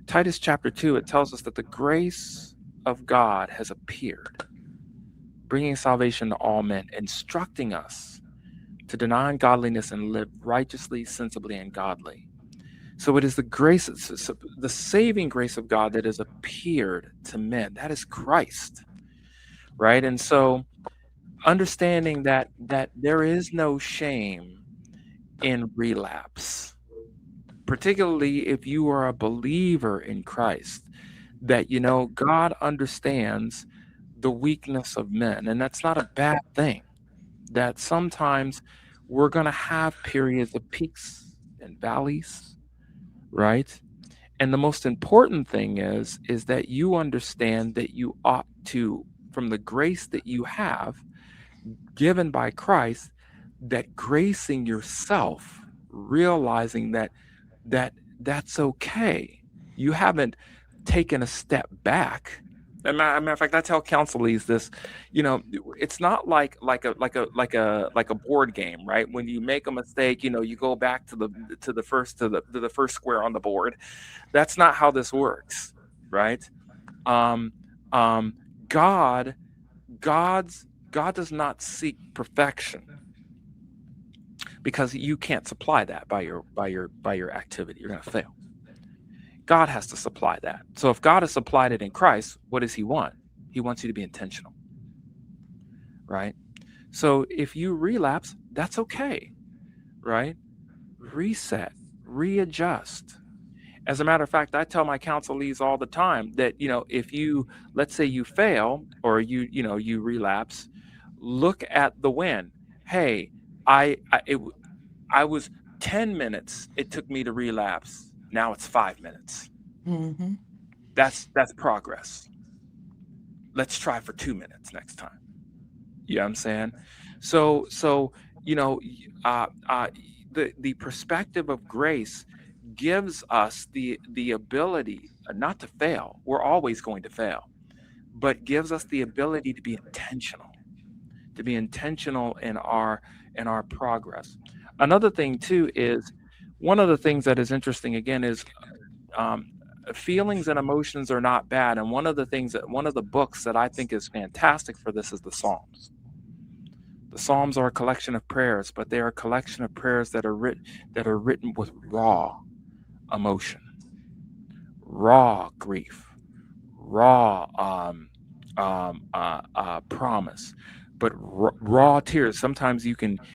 Titus chapter 2, it tells us that the grace of God has appeared, bringing salvation to all men, instructing us to deny ungodliness and live righteously, sensibly, and godly. So it is the grace, the saving grace of God that has appeared to men. That is Christ, right? And so understanding that there is no shame in relapse, particularly if you are a believer in Christ, that God understands the weakness of men, and that's not a bad thing. That sometimes we're going to have periods of peaks and valleys, right? And the most important thing is that you understand that you ought to, from the grace that you have given by Christ, that gracing yourself, realizing that's okay. You haven't taken a step back. Matter of fact, I tell counselees this. You know, it's not like a board game, right? When you make a mistake, you go back to the first square on the board. That's not how this works, right? Um, um, God, God does not seek perfection because you can't supply that by your activity. You're going to fail. God has to supply that. So if God has supplied it in Christ, what does he want? He wants you to be intentional, right? So if you relapse, that's okay, right? Reset, readjust. As a matter of fact, I tell my counselees all the time that, if let's say you fail or you relapse, look at the win. Hey, I was 10 minutes it took me to relapse. Now it's 5 minutes. Mm-hmm. That's progress. Let's try for 2 minutes next time. You know what I'm saying? So you know, uh, uh, the perspective of grace gives us the ability not to fail. We're always going to fail, but gives us the ability to be intentional in our progress. Another thing too is one of the things that is interesting again is um, feelings and emotions are not bad. And one of the books that I think is fantastic for this is the Psalms. The Psalms are a collection of prayers, but they are a collection of prayers that are written with raw emotion, raw grief, raw promise, but raw tears. Sometimes